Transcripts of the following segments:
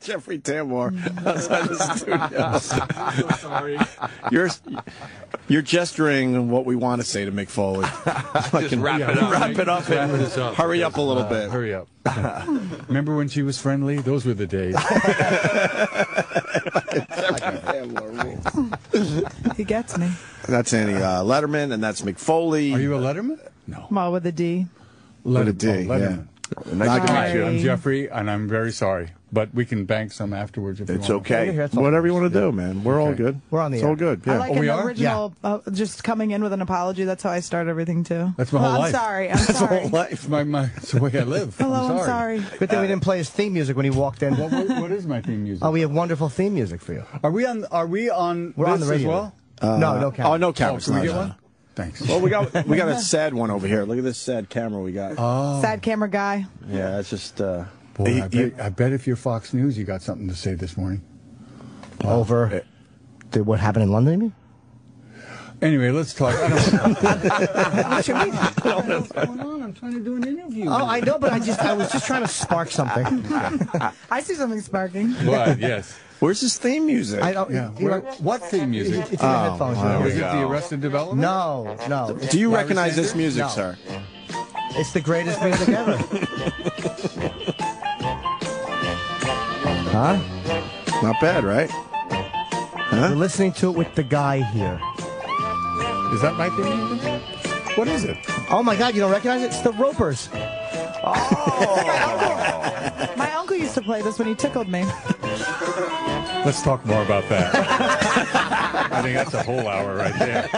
Jeffrey Tambor outside the studio. I'm so sorry. You're gesturing what we want to say to Mick Foley. Just wrap it up. Wrap it up and hurry up a little bit. Hurry up. Remember when she was friendly? Those were the days. He gets me. That's Annie Letterman, and that's Mick Foley. Are you a Letterman? No. Well, with a D. With a D, Letterman. yeah. Nice to meet you. I'm Jeffrey, and I'm very sorry. But we can bank some afterwards if It's you want. okay. Whatever you want to do, man. We're all good. We're on the It's air. all good. I Yeah. like Oh, we an are? original, just coming in with an apology. That's how I start everything, too. That's my whole I'm life. sorry. I'm sorry. It's it's the way I live. Hello, I'm I'm sorry. Good thing we didn't play his theme music when he walked in. What is my theme music? Oh, we have wonderful theme music for you. Are we on? We're on the this radio. as well? No camera. Oh, no cameras. Can we No, get no. one? Thanks. Well, we got a sad one over here. Look at this sad camera we got. Sad camera guy. Yeah, it's just. Boy, I bet if you're Fox News, you got something to say this morning. Over what happened in London, you mean? Anyway, let's talk. I don't know what's going on. I'm trying to do an interview. Oh, I know, but I was just trying to spark something. I see something sparking. What? Yes. Where's his theme music? I don't. Yeah. What theme music? It's in the headphones. Was it the Arrested Development? No. Do you Larry recognize this Sanders? music, No. sir? It's the greatest music ever. Huh? Not bad, right? We're listening to it with the guy here. Is that my theme music? What is it? Oh my God, you don't recognize it? It's the Ropers. My uncle used to play this when he tickled me. Let's talk more about that. I think that's a whole hour right there.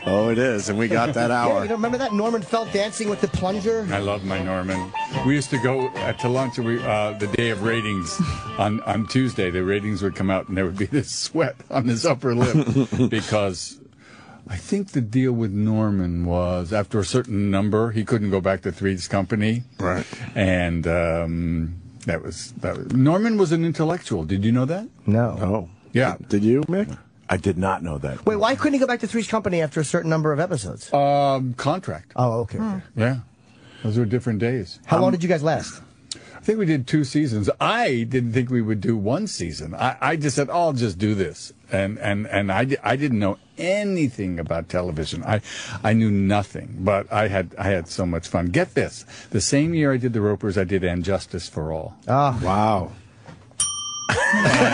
Oh, it is, and we got that Yeah, hour. you don't remember that? Norman Felt dancing with the plunger? I love my Norman. We used to go to lunch the day of ratings on Tuesday. The ratings would come out, and there would be this sweat on his upper lip because I think the deal with Norman was after a certain number, he couldn't go back to Three's Company. Right. And that was Norman was an intellectual. Did you know that? No. Oh. Yeah. Did you, Mick? I did not know that. Wait, why couldn't he go back to Three's Company after a certain number of episodes? Contract. Oh, okay. Yeah. Those were different days. How long did you guys last? I think we did 2 seasons. I didn't think we would do 1 season. I just said, I'll just do this. And I didn't know anything about television. I knew nothing, but I had so much fun. Get this. The same year I did The Ropers, I did And Justice for All. Oh, Wow.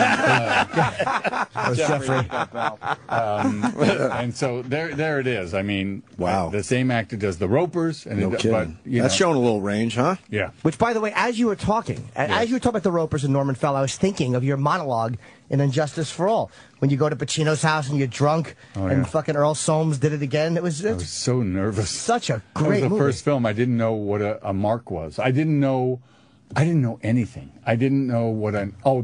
that was Jeffrey. And so there it is. I mean, Wow. the same actor does The Ropers. And No kidding. But, That's showing a little range, huh? Yeah. Which, by the way, as you were talking, as you were talking about the Ropers and Norman Fell, I was thinking of your monologue in Injustice for All. When you go to Pacino's house and you're drunk, and fucking Earl Soames did it again. I was so nervous. Such a That great was the movie. first film. I didn't know what a mark was. I didn't know anything. I didn't know what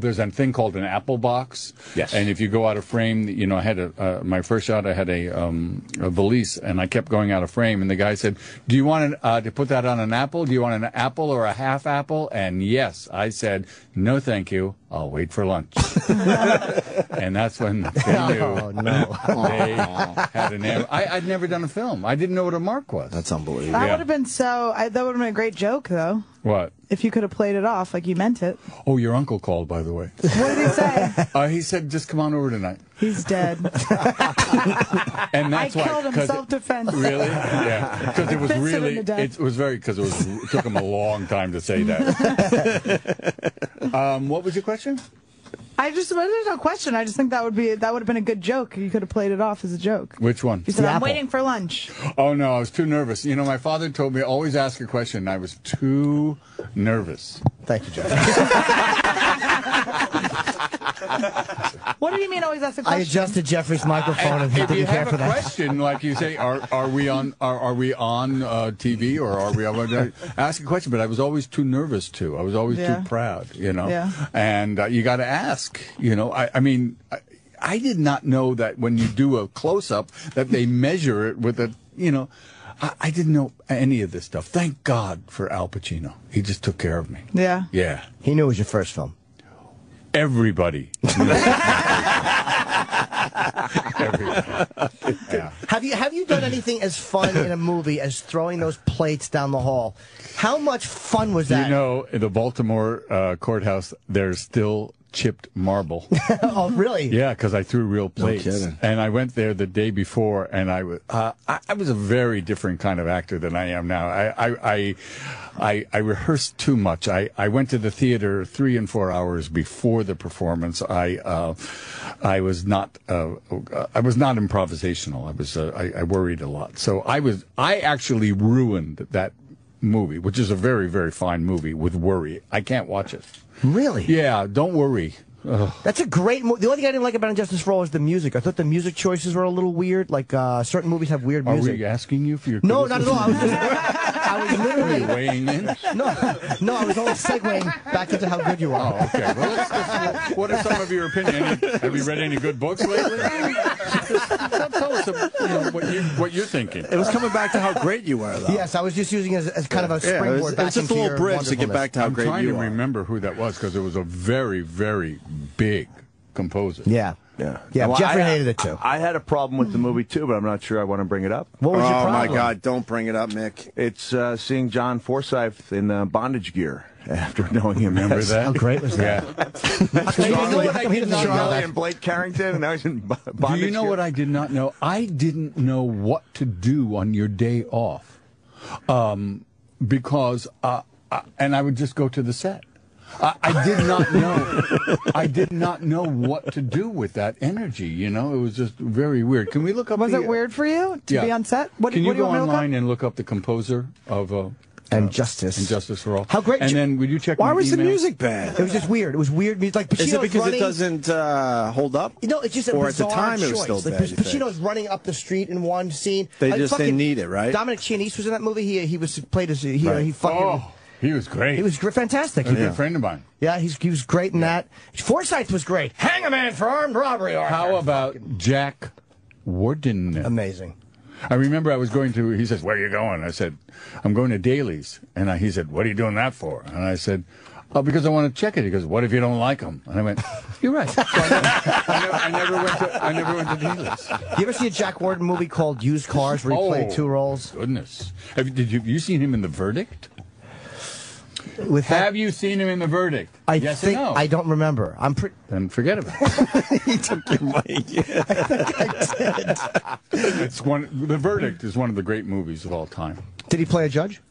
there's a thing called an Apple box. Yes. And if you go out of frame, I had my first shot, I had a valise, and I kept going out of frame, and the guy said, do you want to put that on an apple? Do you want an apple or a half apple? And yes, I said, no thank you. I'll wait for lunch. And that's when they knew. Oh, no. They had an I'd never done a film. I didn't know what a mark was. That's unbelievable. That Yeah. would have been that would have been a great joke, though, What? if you could have played it off like you meant it. Oh, your uncle called, by the way. What did he say? He said, just come on over tonight. He's dead. And that's I why. killed him 'cause self-defense. Really? Yeah. Because it was Fisted him really, to death. it was very, because it took him a long time to say that. What was your question? There's no question. I just think that would have been a good joke. You could have played it off as a joke. Which one? You said, The I'm apple. waiting for lunch. Oh, no, I was too nervous. My father told me, always ask a question, and I was too nervous. Thank you, Jeff. What do you mean always ask a I question? adjusted Jeffrey's microphone and he If you didn't care have for a that. question, like you say, are we on TV or are we on? Ask a question, but I was always too nervous to. I was always Yeah. too proud, Yeah. And you got to ask, I mean, I did not know that when you do a close up that they measure it with I didn't know any of this stuff. Thank God for Al Pacino. He just took care of me. Yeah. Yeah. He knew it was your first film. Everybody. Everybody. Yeah. Have you done anything as fun in a movie as throwing those plates down the hall? How much fun was that? You know, in the Baltimore courthouse, there's still chipped marble. Oh, really? Yeah, because I threw real plates. kidding. And I went there the day before, and I was a very different kind of actor than I am now. I rehearsed too much. I went to the theater 3 and 4 hours before the performance. I was not improvisational. I worried a lot. So I actually ruined that movie, which is a very, very fine movie, with worry. I can't watch it. Really? Yeah, don't worry. Ugh. That's a great movie. The only thing I didn't like about Injustice for All is the music. I thought the music choices were a little weird. Like, certain movies have weird Are music. we asking you for your No, not at all. criticism? I was literally... Weighing in? No, I was only segueing back into how good you are. Oh, okay. Well, what are some of your opinions? Have you read any good books lately? Tell us what you're thinking. It was coming back to how great you were, though. Yes, I was just using it as kind of a springboard it was back just a into little your bridge to get back to how I'm great trying you to are. remember who that was, because it was a very, very big composer. Yeah. Yeah. Yeah, Jeffrey hated it, too. I had a problem with the movie, too, but I'm not sure I want to bring it up. What was your Oh, problem? my God, don't bring it up, Mick. It's seeing John Forsythe in bondage gear after knowing him. Remember as that? How great was that? Yeah. Charlie, I did not know Charlie that? and Blake Carrington, and I was in Do bondage you know gear. what I did not know? I didn't know what to do on your day off, because and I would just go to the set. I did not know. I did not know what to do with that energy. You know, it was just very weird. Can we look up? Was it weird for you to be on set? What, Can you what do you go want me to look up? online and look up the composer of And Justice. Injustice for All? How great- And then would you check? Why my was the email? music bad? It was just weird. It was weird music. Like Pacino's Is it because running, it doesn't hold up? You know, it's just a Or at the bizarre time it was choice. still Like, bad, you think? Pacino's running up the street in one scene. They Like, just fucking didn't need it, right? Dominic Chianese was in that movie. He was played as he Right. he fucking. Oh, he was great. He was fantastic. a good friend of mine. Yeah, he was great in that. Forsythe was great. Hang a man for armed robbery. Arthur. How about Jack Warden? Amazing. I remember I was going to, he says, where are you going? I said, I'm going to Daly's. And he said, what are you doing that for? And I said, oh, because I want to check it. He goes, what if you don't like them? And I went, you're right. So I never went to Daly's. You ever see a Jack Warden movie called Used Cars where he played two roles? Goodness. Have you seen him in The Verdict? With that, Have you seen him in The Verdict? I yes think or no? I don't remember. I'm pretty. Then forget about it. He took your money. It's The Verdict is one of the great movies of all time. Did he play a judge?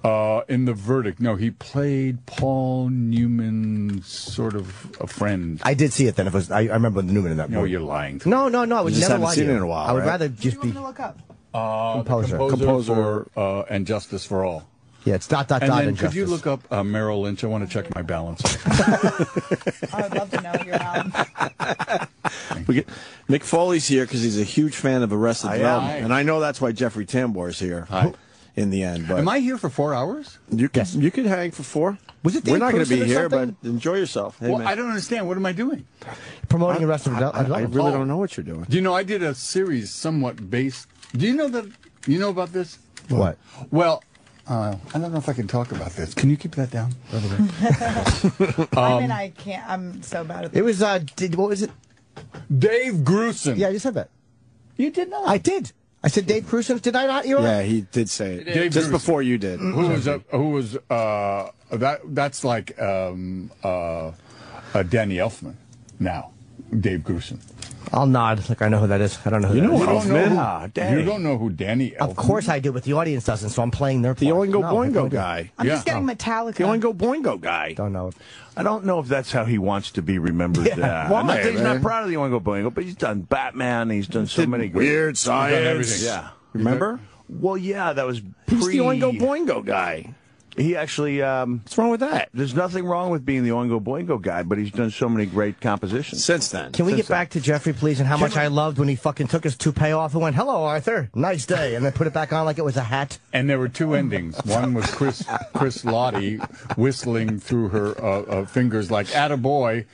In The Verdict, no, he played Paul Newman's sort of a friend. I did see it then. I remember the Newman in that No, movie. you're lying. No, I would You just never haven't lie to seen you. it in a while, I would right? rather just What do be. you want me to look up? Composer. Composer for and Justice for All. Yeah, it's dot And then and could you Justice. look up Merrill Lynch? I want to check my balance. I would love to know your album. Mick Foley's here because he's a huge fan of Arrested I am. Development, and I know that's why Jeffrey Tambor's here. Hi. In the end, but Am I here for 4 hours? you could hang for 4. Was it We're Dave not going to Prusen be or here, something? but enjoy yourself. Hey, Well, man. I don't understand. What am I doing? Promoting Arrested I Development. really don't know what you're doing. Do you know I did a series somewhat based? Do you know that? You know about this? What? Well, I don't know if I can talk about this. Can you keep that down? I mean, I can't. I'm so bad at this. It was. What was it? Dave Grusin. Yeah, you said that. You did not. I did. I said Dave Prusen. Did I not? You Yeah, he did say it Dave just Bruce. before you did. Who was that's like Danny Elfman now. Dave Grusin. I'll nod like I know who that is. I don't know who that is. You don't know who, Ah, dang. you don't know who Danny Elfman. Of course I do, but the audience doesn't, so I'm playing their The part. Oingo No, I have no Boingo idea. guy. I'm just Yeah. getting Metallica. The Oingo Boingo guy. Don't know. I don't know if that's how he wants to be remembered. Why, I'm not saying he's not man? proud of the Oingo Boingo, but he's done Batman. He's done so many great. Weird science. everything. Yeah. Remember? Well, yeah, that was He's pre. the Oingo Boingo guy. He actually. What's wrong with that? There's nothing wrong with being the Oingo Boingo guy, but he's done so many great compositions. Since then. Can we get back to Jeffrey, please, and how much I loved when he fucking took his toupee off and went, "Hello, Arthur, nice day," and then put it back on like it was a hat. And there were two endings. One was Chris Lottie whistling through her fingers like "attaboy,"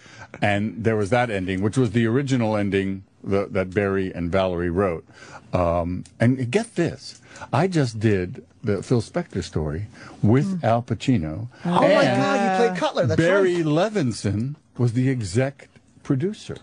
and there was that ending, which was the original ending that Barry and Valerie wrote. And get this, I just did the Phil Spector story with Al Pacino. Oh my God, you played Cutler. That's Barry right. Levinson was the exec producer.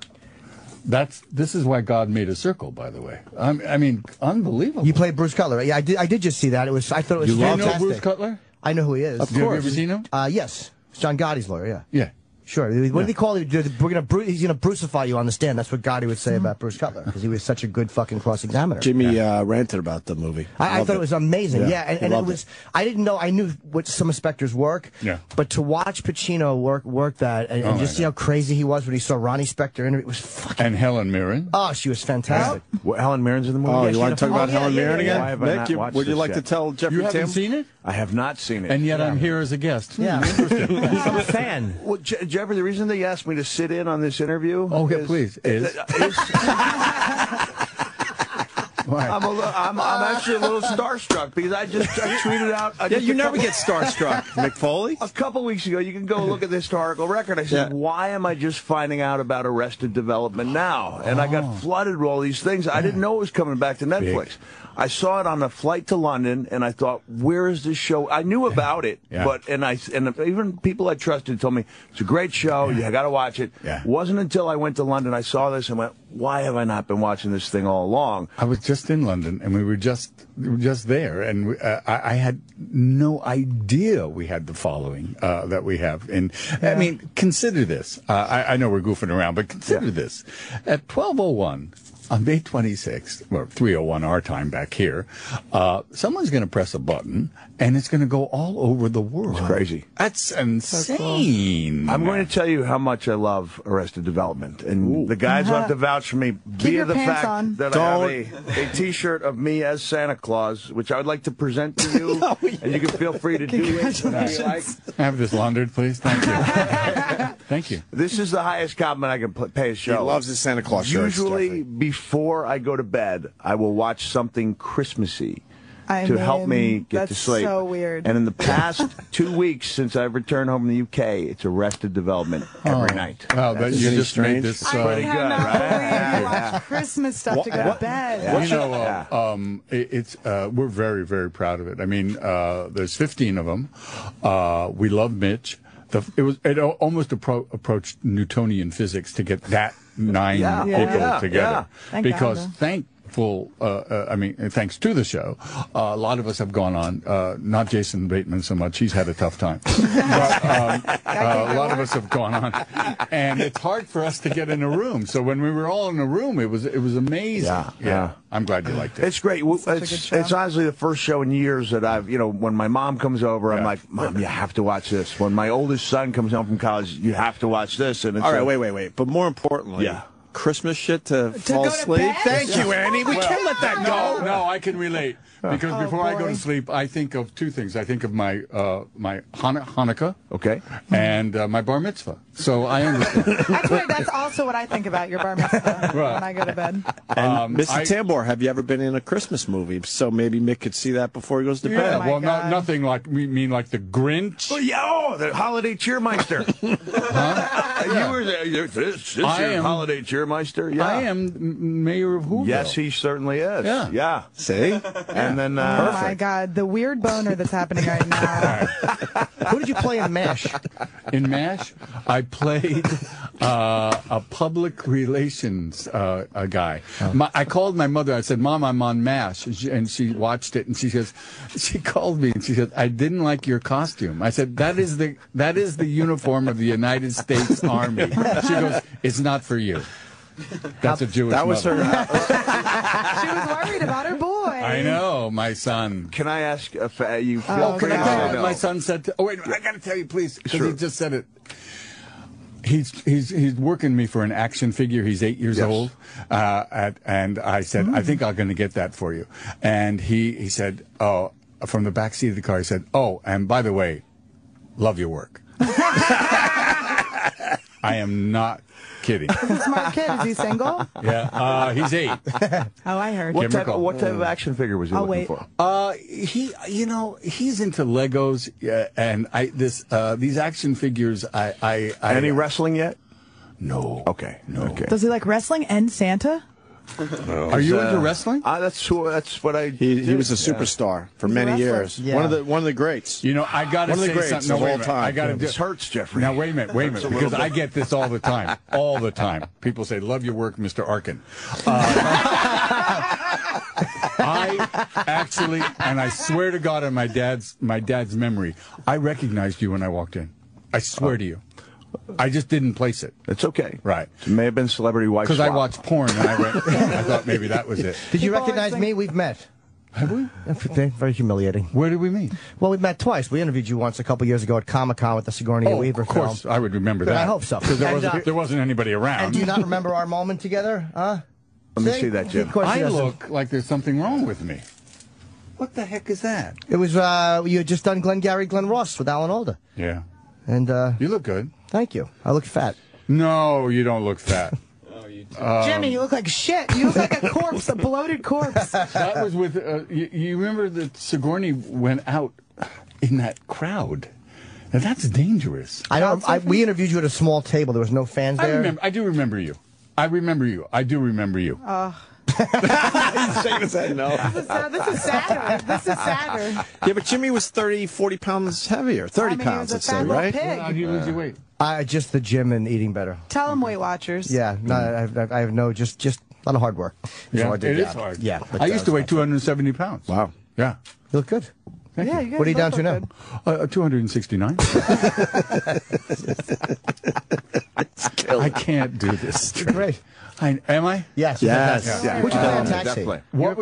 This is why God made a circle, by the way. I mean, unbelievable. You played Bruce Cutler. Yeah, I did just see that. I thought it was You fantastic. know Bruce Cutler? I know who he is. Of Have you course. ever seen him? Yes. It's John Gotti's lawyer, yeah. Yeah. Sure. What did he call it? He's going to Brucify you on the stand. That's what Gotti would say about Bruce Cutler, because he was such a good fucking cross-examiner. Jimmy ranted about the movie. I Loved thought it was amazing. Yeah, he and it loved was. I didn't know. I knew what some of Spector's work. Yeah. But to watch Pacino work that and just see how crazy he was when he saw Ronnie Spector in it was fucking. And Helen Mirren. Oh, she was fantastic. What, Helen Mirren's in the movie? Oh, Yeah, you she want had to a- talk about oh, yeah, Helen yeah, Mirren yeah, again? Why have I Nick, not watched would you this like yet? to tell Jeffrey You haven't Tim? seen it? I have not seen it. And yet I'm here as a guest. Yeah. Interesting. I'm a fan. Well, Jeffrey, the reason they asked me to sit in on this interview. Oh, yeah, please. Why? I'm actually a little starstruck because I tweeted out. Yeah, you never get starstruck, Mick Foley. A couple weeks ago, you can go look at the historical record. I said, Yeah. why am I just finding out about Arrested Development now? And I got flooded with all these things. I didn't know it was coming back to Netflix. I saw it on a flight to London, and I thought, where is this show? I knew about it, but and even people I trusted told me, it's a great show, you got to watch it. Yeah. It wasn't until I went to London I saw this and went, why have I not been watching this thing all along? I was just in London, and we were just there, and I had no idea we had the following that we have. And I mean, consider this. I know we're goofing around, but consider this. At 12:01 on May 26th, or 3:01 our time back here, someone's going to press a button, and it's going to go all over the world. It's crazy. That's insane. I'm going to tell you how much I love Arrested Development, and the guys will have to vouch for me via your the pants fact on. that I have a T-shirt of me as Santa Claus, which I would like to present to you, and you can feel free to do it. Have this laundered, please. Thank you. Thank you. This is the highest compliment I can pay a He show. loves his Santa Claus shirts. Usually, Jeffrey. before I go to bed, I will watch something Christmassy I to help mean, me get to that's sleep. so weird. And in the past 2 weeks since I've returned home from the UK, it's Arrested Development every night. Wow, that you Isn't just strange? made this. I pretty good, cannot right? believe you watch Christmas stuff to go to bed. You know, it's we're very, very proud of it. I mean, there's 15 of them. We love Mitch. It almost approached Newtonian physics to get that 9 people together, Thank because God. thanks to the show, a lot of us have gone on. Not Jason Bateman so much; he's had a tough time. But a lot of us have gone on, and it's hard for us to get in a room. So when we were all in a room, it was amazing. Yeah. I'm glad you liked it. It's great. It's honestly the first show in years that I've, when my mom comes over, I'm like, Mom, you have to watch this. When my oldest son comes home from college, you have to watch this. And it's All right, wait. But more importantly, Christmas shit to fall go to asleep. bed? Thank you, Andy. We can't let that go. No, I can relate. Because before I go to sleep, I think of two things. I think of my my Hanukkah, Okay, and my bar mitzvah. So I understand. That's weird. That's also what I think about your bar mitzvah when I go to bed. And Mr. Tambor, have you ever been in a Christmas movie? So maybe Mick could see that before he goes to Yeah, bed. my well, God. nothing like like the Grinch. the Holiday Cheermeister. You were there. This I your am- Holiday Cheermeister. Yeah, I am mayor of Whoville. Yes, he certainly is. Yeah. See? And then Oh my God, the weird boner that's happening right now. Who did you play in MASH? In MASH, I played a public relations guy. I called my mother. I said, "Mom, I'm on MASH," and she watched it, and she called me and she said, "I didn't like your costume." I said, "That is the uniform of the United States Army." She goes, "It's not for you." That's a Jewish. That was mother. her. She was worried about her boy. I know, my son. can I ask if you feel Oh, free Can I to tell you say what no? my son said? Oh wait, I got to tell you, please, because Sure. he just said it. He's working me for an action figure. He's 8 years Yes. old, and I said, I think I'm going to get that for you. And he said, oh, from the back seat of the car, he said, oh, and by the way, love your work. I am not kidding. He's a smart kid. Is he single? Yeah, he's 8. Oh, I heard. What Give him a type, call. what type of action figure was he I'll looking wait. for? He's into Legos, and these action figures. Any wrestling yet? No. Okay. No. Okay. Does he like wrestling and Santa? Are you into wrestling? That's what I. He was a superstar for many wrestler. years. Yeah. One of the greats. You know, I got to One of the say greats something. No, of wait a all minute. time. I got to This hurts, Jeffrey. Now, wait a minute, Hurts a because little I bit. get this all the time. All the time. People say, love your work, Mr. Arkin. I actually, and I swear to God on my dad's memory, I recognized you when I walked in. I swear to you. I just didn't place it. It's okay. Right. It may have been Celebrity Wife Because I Swap. watched porn and I thought maybe that was it. Did you People always recognize think- me? We've met. Have we? Very humiliating. Where did we meet? Well, we met twice. We interviewed you once a couple years ago at Comic-Con with the Sigourney Weaver of course. film. I would remember But that. I hope so. Because And, there wasn't anybody around. And do you not remember our moment together? Huh? Let me see that, Jim. Of course he I doesn't. look like there's something wrong with me. What the heck is that? It was, you had just done Glengarry Glen Ross with Alan Alda. Yeah. And, You look good. thank you. I look fat. No, you don't look fat. Jimmy, you look like shit. You look like a corpse, a bloated corpse. That was with, you remember that Sigourney went out in that crowd. Now that's dangerous. We interviewed you at a small table. There was no fans there. I do remember you. I do remember you. He's shaking his head no. This is sadder. This is sadder. Yeah, but Jimmy was 30, 40 pounds heavier. 30 I mean, pounds, he let's was a say, fat little right? pig. How do you lose your weight? Just the gym and eating better. Tell them, Weight Watchers. Yeah, no, I have no, just a lot of hard work. It's a hard it job. is hard. Yeah. I used to weigh 270 pounds. Wow. Yeah. You look good. Yeah, you guys What are you down both to look now? good. 269. I can't do this. Great. Am I? Yes. Yes. Yes. Yeah. Would you play a Definitely. taxi? What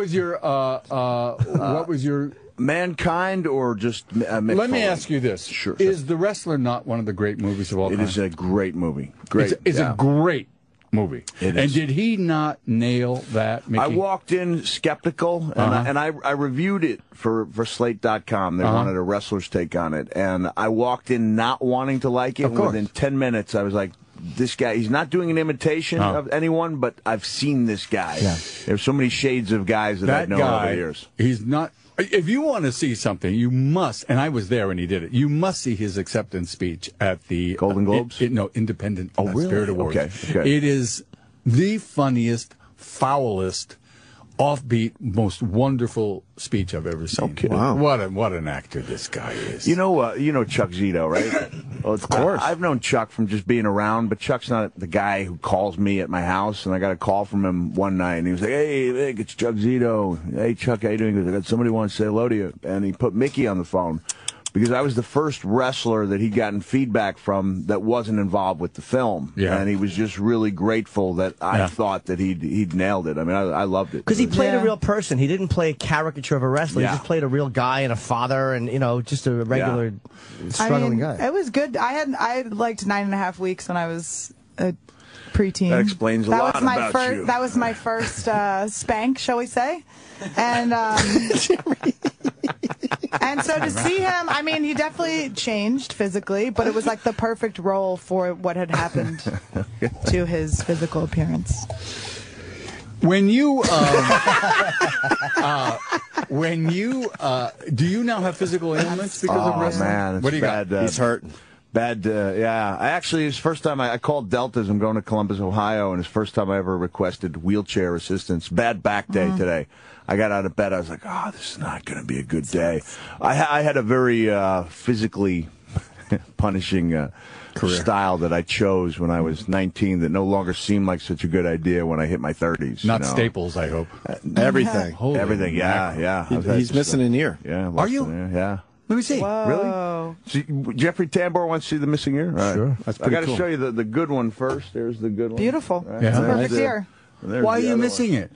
was your Mankind or just Mick Let me Foley? ask you this. Sure. Is The Wrestler not one of the great movies of all It time? is a great movie. Great. It's yeah. a great movie. It and is. did he not nail that, Mickey? I walked in skeptical, and I reviewed it for Slate.com. They wanted a wrestler's take on it, and I walked in not wanting to like it. Of course. Within 10 minutes, I was like, this guy, he's not doing an imitation of anyone, but I've seen this guy. Yeah. There's so many shades of guys that I've known over the years. He's not. If you want to see something, you must, and I was there when he did it, you must see his acceptance speech at the Golden Globes? Independent really? Spirit Awards. Okay. It is the funniest, foulest, offbeat, most wonderful speech I've ever seen. Okay. Wow. What an actor this guy is. You know Chuck Zito, right? Well, of course. I've known Chuck from just being around, but Chuck's not the guy who calls me at my house. And I got a call from him one night, and he was like, "Hey, Vic, it's Chuck Zito. Hey, Chuck, how you doing?" He goes, "I got somebody wants to say hello to you." And he put Mickey on the phone because I was the first wrestler that he'd gotten feedback from that wasn't involved with the film. Yeah. And he was just really grateful that I thought that he'd nailed it. I mean, I loved it. Because he played Yeah. a real person. He didn't play a caricature of a wrestler. Yeah. He just played a real guy and a father and, just a regular I struggling mean, guy. it was good. I liked 9.5 weeks when I was a preteen. That explains a lot was my about first, you. That was my first spank, shall we say? And and so to see him, I mean, he definitely changed physically, but it was like the perfect role for what had happened to his physical appearance. When you, do you now have physical ailments because of wrestling? Man, it's what do you bad. got? He's hurt. Bad, yeah. I actually, it's the first time I called Deltas. I'm going to Columbus, Ohio, and it's the first time I ever requested wheelchair assistance. Bad back day today. I got out of bed. I was like, oh, this is not going to be a good day. I had a very physically punishing style that I chose when I was 19 that no longer seemed like such a good idea when I hit my 30s. Not you know? Staples, I hope. Everything. Holy Everything, mackerel. yeah. He's missing an ear. Yeah. Are you? Yeah. Let me see. Whoa. See, Jeffrey Tambor wants to see the missing ear? All right. Sure. That's I pretty got to cool. show you the good one first. There's the good one. Beautiful. Right. Yeah. It's a There's perfect the- ear. there's Why are the you other missing it?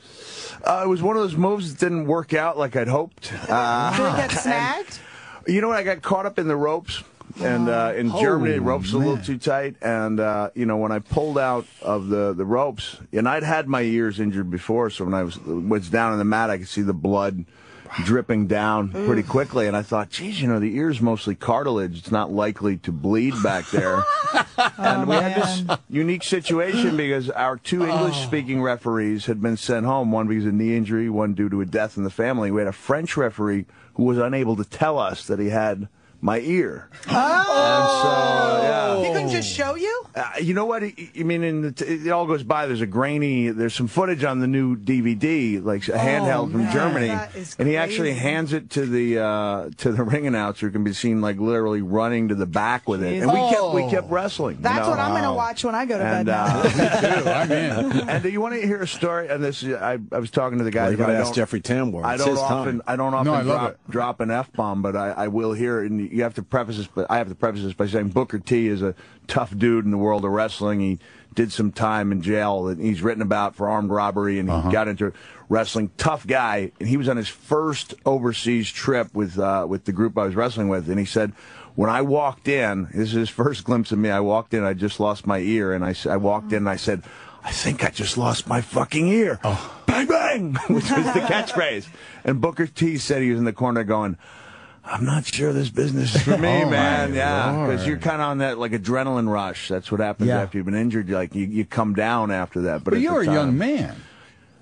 one. It was one of those moves that didn't work out like I'd hoped. Did it get snagged? You know what? I got caught up in the ropes. And in Germany, the ropes were a little man. too tight. And, when I pulled out of the ropes, and I'd had my ears injured before, so when I was down in the mat, I could see the blood dripping down pretty quickly. And I thought, geez, the ear's mostly cartilage. It's not likely to bleed back there. And we had this unique situation because our two English-speaking referees had been sent home, one because of knee injury, one due to a death in the family. We had a French referee who was unable to tell us that he had my ear. And so, He couldn't just show you? You know what? I mean, it all goes by. There's some footage on the new DVD, like a handheld from Germany, and he actually hands it to the ring announcer, who can be seen like literally running to the back with it. And we kept wrestling. That's what I'm going to watch when I go to bed now. Me too. I'm in. And do you want to hear a story? And this, I was talking to the guy. Well, you got to ask Jeffrey Tambor. I don't often drop an F-bomb, but I will here, and you have to preface this. But I have to preface this by saying Booker T is a tough dude in the world of wrestling. He did some time in jail that he's written about for armed robbery, and he got into wrestling. Tough guy, and he was on his first overseas trip with the group I was wrestling with, and he said, when I walked in, this is his first glimpse of me. I walked in, I just lost my ear, and I walked in, and I said, I think I just lost my fucking ear. Oh. Bang, bang, which was the catchphrase. And Booker T said he was in the corner going, I'm not sure this business is for me, man. Yeah, because you're kind of on that like adrenaline rush. That's what happens after you've been injured. Like you come down after that. But you're a young man.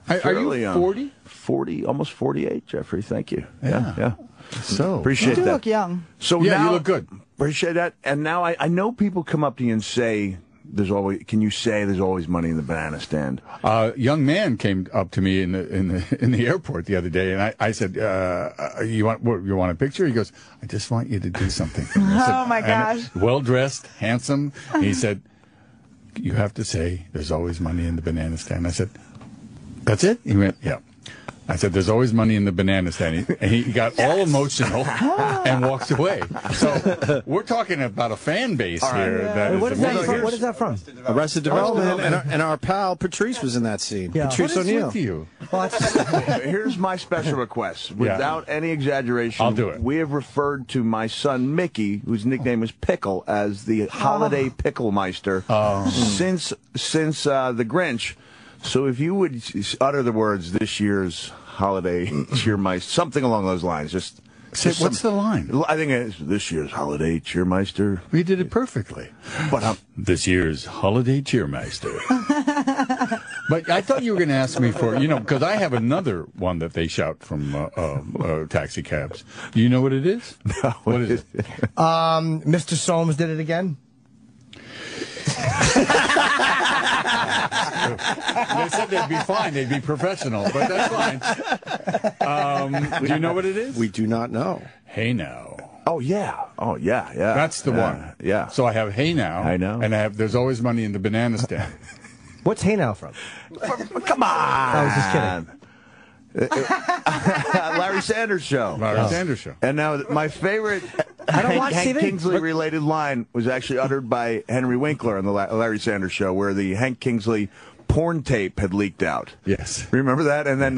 Are you 40? 40, almost 48, Jeffrey. Thank you. Yeah. So appreciate You that. look young. So yeah, now, you look good. Appreciate that. And now I know people come up to you and say, there's always money in the banana stand? Young man came up to me in the airport the other day, and I said, "You want a picture?" He goes, "I just want you to do something for me." I said, Oh my gosh! Well dressed, handsome. He said, "You have to say there's always money in the banana stand." I said, "That's it?" He went, "Yeah." I said, "There's always money in the banana stand." And he got all emotional and walked away. So we're talking about a fan base here. Yeah. That What is is that amazing. from? What is that from? Arrested Development, and our pal Patrice was in that scene. Yeah. Patrice What is O'Neill. with you? Well, Here's my special request. Without any exaggeration, I'll do it. We have referred to my son Mickey, whose nickname is Pickle, as the holiday Picklemeister since the Grinch. So if you would utter the words "this year's holiday cheermeister," something along those lines, just What's the line? I think it's "this year's holiday cheermeister." We did it perfectly. But This year's holiday cheermeister. But I thought you were going to ask me for, because I have another one that they shout from taxi cabs. Do you know what it is? No, What is it? Mr. Soames did it again. They said they'd be fine. They'd be professional, but that's fine. Do you know what it is? We do not know. Hey Now. oh yeah, That's the one. Yeah. So I have Hey Now. I know. And I have There's Always Money in the Banana Stand. What's Hey Now from? Come on. I was just kidding. Larry Sanders Show. Larry Sanders Show. And now my favorite I don't watch Hank TV. Kingsley related line was actually uttered by Henry Winkler on the Larry Sanders Show, where the Hank Kingsley porn tape had leaked out. Yes. Remember that? And then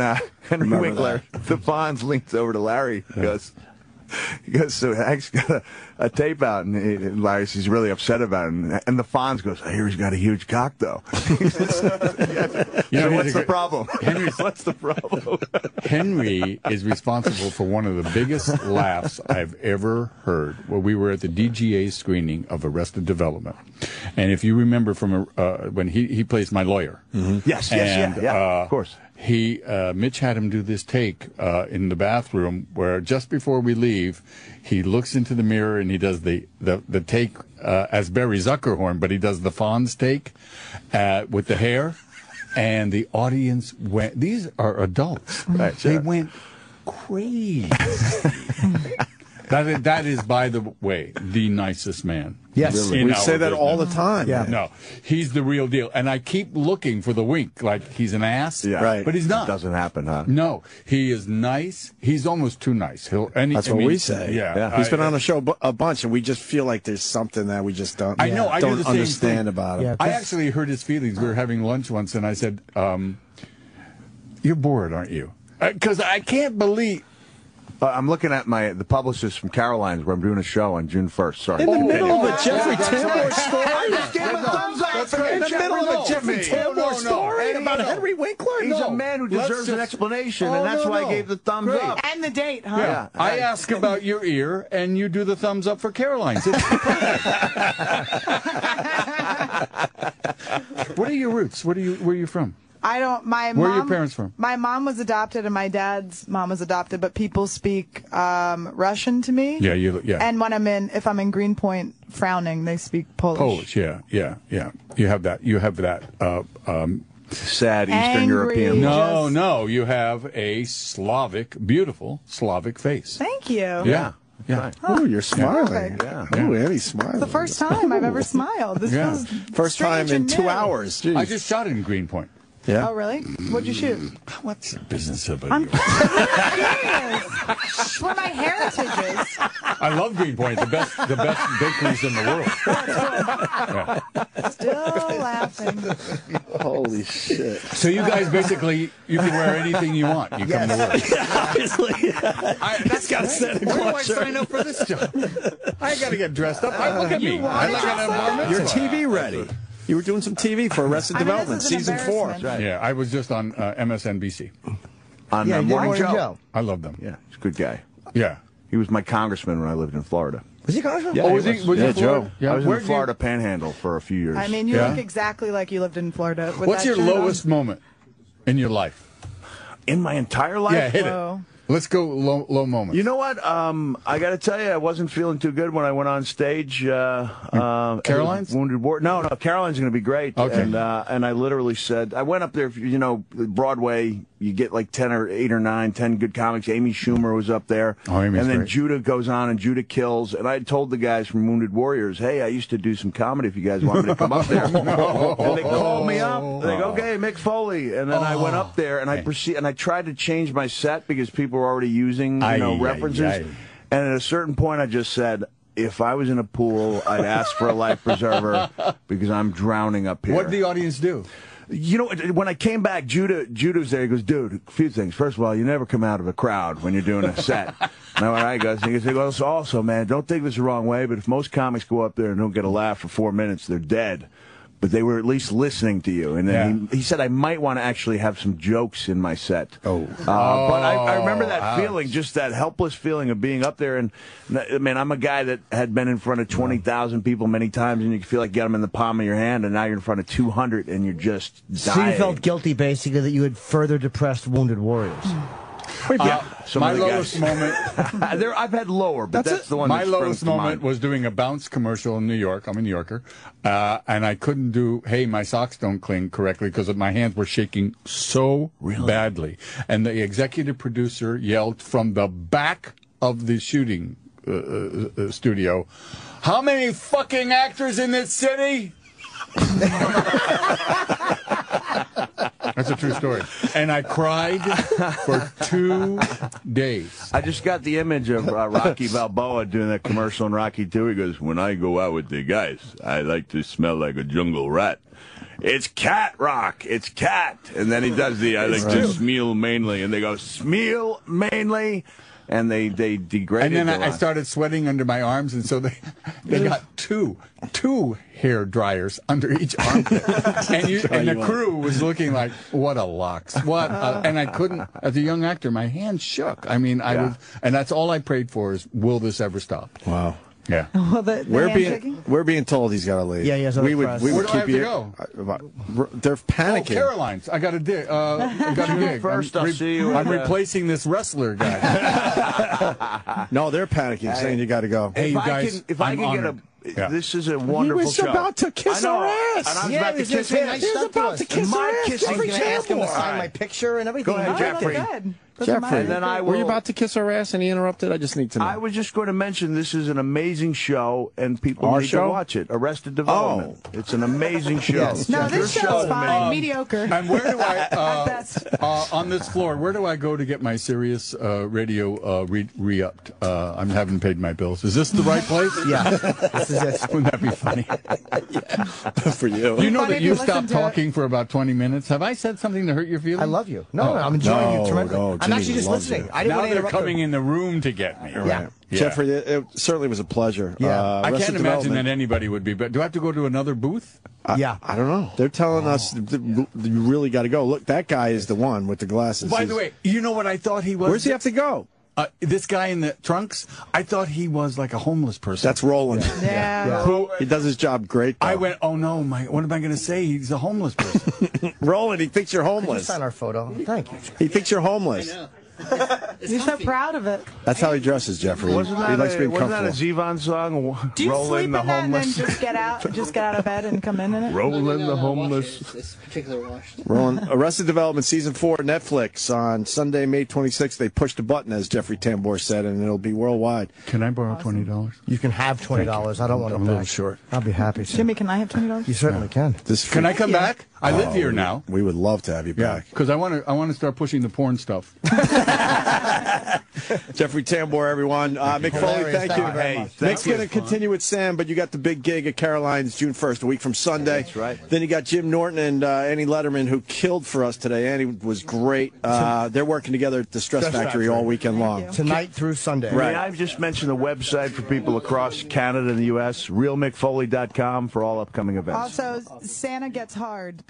Henry Winkler, the Fonz, leans over to Larry. He goes, so Hank's got a tape out, and Larry says he's really upset about it. And the Fonz goes, I hear he's got a huge cock, though. So what's the problem? What's the problem? Henry is responsible for one of the biggest laughs I've ever heard. Well, we were at the DGA screening of Arrested Development. And if you remember from when he plays my lawyer. Mm-hmm. Yes, of course. Mitch had him do this take in the bathroom where just before we leave, he looks into the mirror and he does the take as Barry Zuckerhorn, but he does the Fonz take with the hair, and the audience went. These are adults. Right, they went crazy. That is, by the way, the nicest man. Yes. Really. We say that all the time. Yeah. No, he's the real deal. And I keep looking for the wink, like he's an ass. Yeah. Right. But he's not. It doesn't happen, huh? No, he is nice. He's almost too nice. That's what we say. Yeah. He's been on the show a bunch, and we just feel like there's something that we just don't. I know. I do don't the same understand thing. about him. Yeah. I actually hurt his feelings. We were having lunch once, and I said, "You're bored, aren't you?" Because I can't believe. I'm looking at the publicist from Caroline's, where I'm doing a show on June 1st. Sorry. In the middle of yeah. a Jeffrey That's Tambor right. story? I just gave a thumbs up. That's right. In the middle of a Jeffrey Tambor story No. about Henry Winkler? He's a man who deserves an explanation, and that's why I gave the thumbs Great. up. And the date, huh? Yeah. I ask about your ear, and you do the thumbs up for Caroline's. It's perfect. What are your roots? Where are you from? I don't. My Where mom, are your parents from? My mom was adopted, and my dad's mom was adopted. But people speak Russian to me. Yeah, yeah. And when if I'm in Greenpoint, frowning, they speak Polish. Polish, yeah. You have that. Sad Eastern Angry. European. No. You have a beautiful Slavic face. Thank you. Yeah. Right. Oh, you're smiling. perfect. Yeah. Oh, Eddie's smiling. The first time I've ever smiled. This Yeah. feels First time strange in and 2 new. hours. Jeez. I just shot in Greenpoint. Yeah. Oh, really? What'd you shoot? What's the business of it? I'm curious. It's where my heritage is. I love Greenpoint, the best bakeries in the world. Still laughing. Holy shit. So you guys basically, you can wear anything you want. You come to work. Obviously. That's got to stand in Where do I culture. sign up for this job? I got to get dressed up. Look at me. I look at an bar You're mitzvah. TV ready. You were doing some TV for Arrested I mean, Development, this is an season 4. embarrassment. Yeah, I was just on MSNBC. On Yeah, Morning Morning Joe. Joe. I love them. Yeah, he's a good guy. Yeah. He was my congressman when I lived in Florida. Was he congressman? Yeah, Oh, was he he? was. Was Yeah, he Florida? Joe. Yeah. I was in Where the do Florida Panhandle for a few years. I mean, you Yeah. look exactly like you lived in Florida. With What's that your shirt on. lowest moment in your life? in my entire life. Yeah, hit Whoa. it. Let's go low moments. You know what? I got to tell you, I wasn't feeling too good when I went on stage. Caroline's? Wounded War. No, Caroline's going to be great. Okay. And I literally said, I went up there. You know, Broadway. You get like 10 or 8 or 9, 10 good comics. Amy Schumer was up there. Oh, Amy's and then great. Judah goes on, and Judah kills. And I had told the guys from Wounded Warriors, hey, I used to do some comedy if you guys want me to come up there. And they called me up. They go, okay, Mick Foley. And then I went up there, and I tried to change my set because people were already using references. And at a certain point, I just said, if I was in a pool, I'd ask for a life preserver because I'm drowning up here. What did the audience do? You know, when I came back, Judah was there. He goes, dude, a few things. First of all, you never come out of a crowd when you're doing a set. And I went, all right, guys. And he goes, also, man, don't take this the wrong way, but if most comics go up there and don't get a laugh for 4 minutes, they're dead. But they were at least listening to you. And then he said I might want to actually have some jokes in my set. But I remember that feeling, just that helpless feeling of being up there. And, I mean, I'm a guy that had been in front of 20,000 people many times, and you feel like you get them in the palm of your hand, and now you're in front of 200, and you're just dying. So you felt guilty, basically, that you had further depressed Wounded Warriors. Some My of the lowest guys. moment. I've had lower, but that's the one My that springs lowest to moment mind. was doing a Bounce commercial in New York. I'm a New Yorker. And I couldn't do, hey, my socks don't clean correctly because my hands were shaking so badly. And the executive producer yelled from the back of the shooting studio, how many fucking actors in this city? That's a true story. And I cried for 2 days. I just got the image of Rocky Balboa doing that commercial in Rocky 2. He goes, when I go out with the guys, I like to smell like a jungle rat. It's cat rock. It's cat. And then he does I like to smell mainly. And they go, smell mainly. And they degraded And then the I line. started sweating under my arms, and so they got two hair dryers under each armpit. And the crew was looking like, what a locks. And I couldn't, as a young actor, my hands shook. I mean, and that's all I prayed for is, will this ever stop? Wow. Yeah. Well, the handshaking? We're being told he's got to leave. Yeah, he has we other would press. we Where would do I keep have you. They're panicking. Caroline's. I got a dig. First, I'll see you I'm at, replacing this wrestler guy. No, they're panicking, saying you got to go. Hey, you if guys, I I'm can get honored. Yeah. this is a wonderful He was show. about to kiss I know, her ass. And I was Yeah, about he to was gonna kiss say her nice ass. He was stuff to about us. to kiss My her ass. kissing I was Jeffrey going to ask him to Tambor. sign my picture and everything. Go ahead, He liked Jeffrey. it. Good. Those are my Jeffrey, And then I were you will- about to kiss her ass and he interrupted? I just need to know. I was just going to mention this is an amazing show, and people Our need show? to watch it. Arrested Development. It's an amazing show. Yes. No, Your this show, show's fine. man. Mediocre. And where do At I, best. on this floor, where do I go to get my Sirius radio re-upped? I haven't paid my bills. Is this the right place? Yeah, this is it. Wouldn't that be funny? for you. You know Funny that if you you stopped listen to it. talking for about 20 minutes. Have I said something to hurt your feelings? I love you. No, I'm enjoying No, you tremendously. no, I'm Jimmy actually just loves listening. you. I didn't Now want to they're interrupt coming her. in the room to get me. Yeah. Yeah. Jeffrey, it certainly was a pleasure. Yeah. I Arrested can't imagine that Development. anybody would be. But do I have to go to another booth? Yeah. I don't know. They're telling us that you really got to go. Look, that guy is the one with the glasses. By He's- the way, you know what I thought he was? where's he have to go? This guy in the trunks, I thought he was like a homeless person. That's Roland. Yeah. He does his job great, though. I went, oh no, what am I going to say? He's a homeless person. Roland, he thinks you're Could you homeless. sign our photo? Thank you. He thinks you're homeless. You're so proud of it. That's how he dresses, Jeffrey. Wasn't he that, likes being wasn't that a comfortable. Zevon song? Do you Roland sleep in the that and then homeless. just get out of bed and come in it? Roland the homeless. This particular wash. Roland, Arrested Development Season 4, Netflix, on Sunday, May 26th. They pushed a button, as Jeffrey Tambor said, and it'll be worldwide. Can I borrow $20? You can have $20. I don't want it I'm a back. little short. I'll be happy to. Jimmy, can I have $20? You certainly can. Can I come back? I live here now. We would love to have you back. Because I want to start pushing the porn stuff. Jeffrey Tambor, everyone. Mick Foley, Hilarious. thank Thank you. you very much. Mick's going to continue with Sam, but you got the big gig at Caroline's June 1st, a week from Sunday. That's right. Then you got Jim Norton and Annie Letterman, who killed for us today. Annie was great. They're working together at the Stress Factory all weekend long. Tonight through Sunday. Right. May I just mention the website for people across Canada and the U.S., realmickfoley.com for all upcoming events. Also, SantaGetsHard.com.